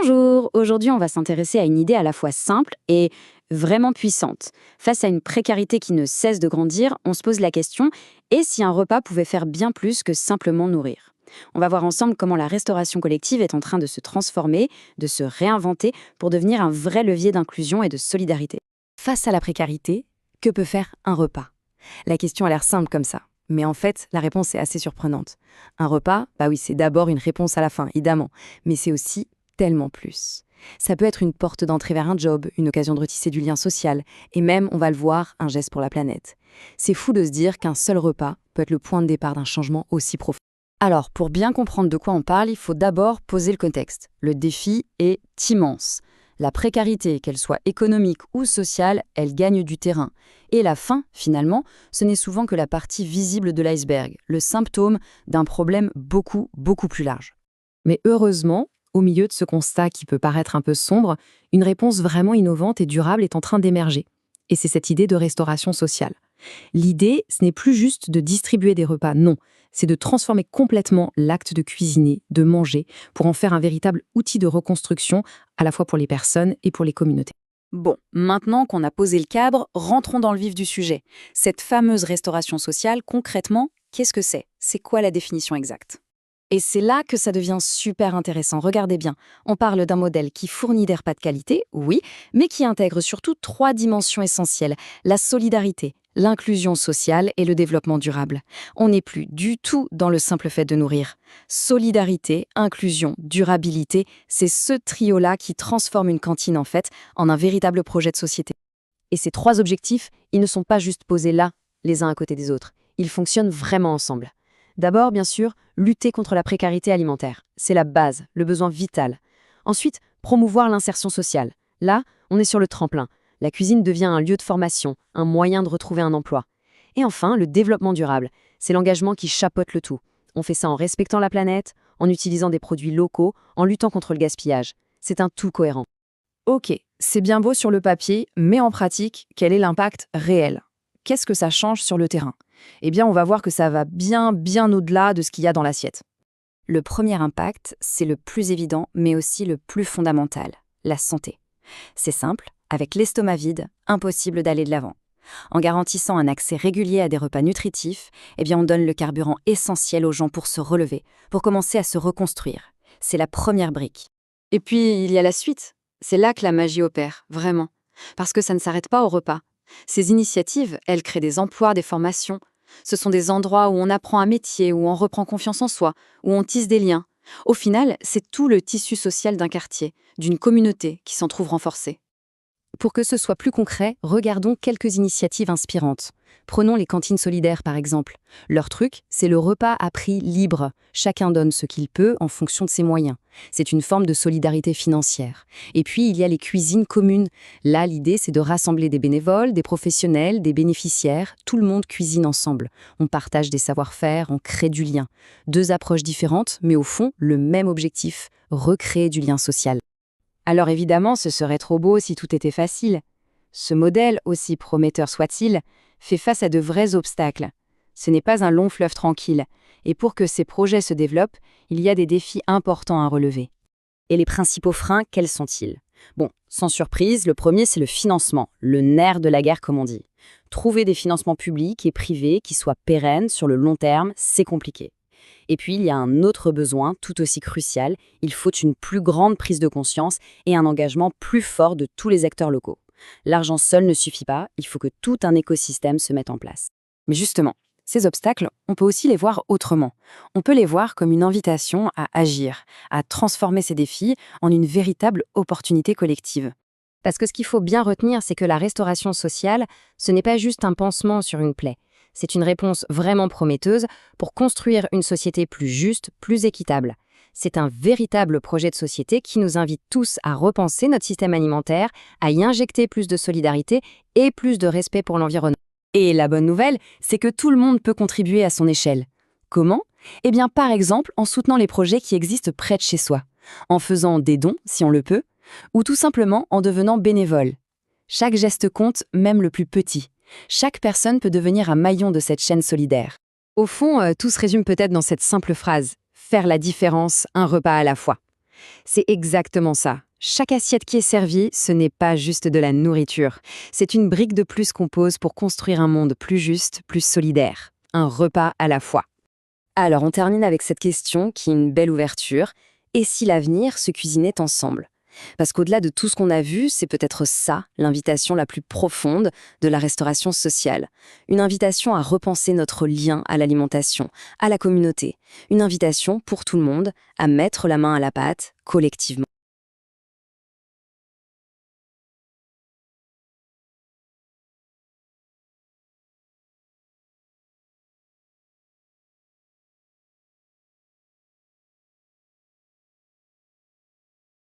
Bonjour, aujourd'hui on va s'intéresser à une idée à la fois simple et vraiment puissante. Face à une précarité qui ne cesse de grandir, on se pose la question, et si un repas pouvait faire bien plus que simplement nourrir? On va voir ensemble comment la restauration collective est en train de se transformer, de se réinventer pour devenir un vrai levier d'inclusion et de solidarité. Face à la précarité, que peut faire un repas? La question a l'air simple comme ça, mais en fait, la réponse est assez surprenante. Un repas, bah oui, c'est d'abord une réponse à la fin, évidemment, mais c'est aussi tellement plus. Ça peut être une porte d'entrée vers un job, une occasion de retisser du lien social, et même, on va le voir, un geste pour la planète. C'est fou de se dire qu'un seul repas peut être le point de départ d'un changement aussi profond. Alors, pour bien comprendre de quoi on parle, il faut d'abord poser le contexte. Le défi est immense. La précarité, qu'elle soit économique ou sociale, elle gagne du terrain. Et la faim, finalement, ce n'est souvent que la partie visible de l'iceberg, le symptôme d'un problème beaucoup, beaucoup plus large. Mais heureusement, au milieu de ce constat qui peut paraître un peu sombre, une réponse vraiment innovante et durable est en train d'émerger. Et c'est cette idée de restauration sociale. L'idée, ce n'est plus juste de distribuer des repas, non. C'est de transformer complètement l'acte de cuisiner, de manger, pour en faire un véritable outil de reconstruction, à la fois pour les personnes et pour les communautés. Bon, maintenant qu'on a posé le cadre, rentrons dans le vif du sujet. Cette fameuse restauration sociale, concrètement, qu'est-ce que c'est? C'est quoi la définition exacte? Et c'est là que ça devient super intéressant. Regardez bien, on parle d'un modèle qui fournit des repas de qualité, oui, mais qui intègre surtout trois dimensions essentielles: la solidarité, l'inclusion sociale et le développement durable. On n'est plus du tout dans le simple fait de nourrir. Solidarité, inclusion, durabilité, c'est ce trio-là qui transforme une cantine en fait en un véritable projet de société. Et ces trois objectifs, ils ne sont pas juste posés là, les uns à côté des autres. Ils fonctionnent vraiment ensemble. D'abord, bien sûr, lutter contre la précarité alimentaire. C'est la base, le besoin vital. Ensuite, promouvoir l'insertion sociale. Là, on est sur le tremplin. La cuisine devient un lieu de formation, un moyen de retrouver un emploi. Et enfin, le développement durable. C'est l'engagement qui chapeaute le tout. On fait ça en respectant la planète, en utilisant des produits locaux, en luttant contre le gaspillage. C'est un tout cohérent. Ok, c'est bien beau sur le papier, mais en pratique, quel est l'impact réel? Qu'est-ce que ça change sur le terrain? Eh bien, on va voir que ça va bien, bien au-delà de ce qu'il y a dans l'assiette. Le premier impact, c'est le plus évident, mais aussi le plus fondamental: la santé. C'est simple, avec l'estomac vide, impossible d'aller de l'avant. En garantissant un accès régulier à des repas nutritifs, eh bien on donne le carburant essentiel aux gens pour se relever, pour commencer à se reconstruire. C'est la première brique. Et puis, il y a la suite. C'est là que la magie opère, vraiment. Parce que ça ne s'arrête pas au repas. Ces initiatives, elles créent des emplois, des formations. Ce sont des endroits où on apprend un métier, où on reprend confiance en soi, où on tisse des liens. Au final, c'est tout le tissu social d'un quartier, d'une communauté qui s'en trouve renforcée. Pour que ce soit plus concret, regardons quelques initiatives inspirantes. Prenons les cantines solidaires par exemple. Leur truc, c'est le repas à prix libre. Chacun donne ce qu'il peut en fonction de ses moyens. C'est une forme de solidarité financière. Et puis, il y a les cuisines communes. Là, l'idée, c'est de rassembler des bénévoles, des professionnels, des bénéficiaires. Tout le monde cuisine ensemble. On partage des savoir-faire, on crée du lien. Deux approches différentes, mais au fond, le même objectif: recréer du lien social. Alors évidemment, ce serait trop beau si tout était facile. Ce modèle, aussi prometteur soit-il, fait face à de vrais obstacles. Ce n'est pas un long fleuve tranquille, et pour que ces projets se développent, il y a des défis importants à relever. Et les principaux freins, quels sont-ils? Bon, sans surprise, le premier, c'est le financement, le nerf de la guerre comme on dit. Trouver des financements publics et privés qui soient pérennes sur le long terme, c'est compliqué. Et puis, il y a un autre besoin tout aussi crucial: il faut une plus grande prise de conscience et un engagement plus fort de tous les acteurs locaux. L'argent seul ne suffit pas, il faut que tout un écosystème se mette en place. Mais justement, ces obstacles, on peut aussi les voir autrement. On peut les voir comme une invitation à agir, à transformer ces défis en une véritable opportunité collective. Parce que ce qu'il faut bien retenir, c'est que la restauration sociale, ce n'est pas juste un pansement sur une plaie. C'est une réponse vraiment prometteuse pour construire une société plus juste, plus équitable. C'est un véritable projet de société qui nous invite tous à repenser notre système alimentaire, à y injecter plus de solidarité et plus de respect pour l'environnement. Et la bonne nouvelle, c'est que tout le monde peut contribuer à son échelle. Comment? Eh bien, par exemple, en soutenant les projets qui existent près de chez soi, en faisant des dons, si on le peut, ou tout simplement en devenant bénévole. Chaque geste compte, même le plus petit. Chaque personne peut devenir un maillon de cette chaîne solidaire. Au fond, tout se résume peut-être dans cette simple phrase: faire la différence, un repas à la fois. C'est exactement ça. Chaque assiette qui est servie, ce n'est pas juste de la nourriture. C'est une brique de plus qu'on pose pour construire un monde plus juste, plus solidaire. Un repas à la fois. Alors, on termine avec cette question qui est une belle ouverture. Et si l'avenir se cuisinait ensemble? Parce qu'au-delà de tout ce qu'on a vu, c'est peut-être ça, l'invitation la plus profonde de la restauration sociale. Une invitation à repenser notre lien à l'alimentation, à la communauté. Une invitation pour tout le monde à mettre la main à la pâte collectivement.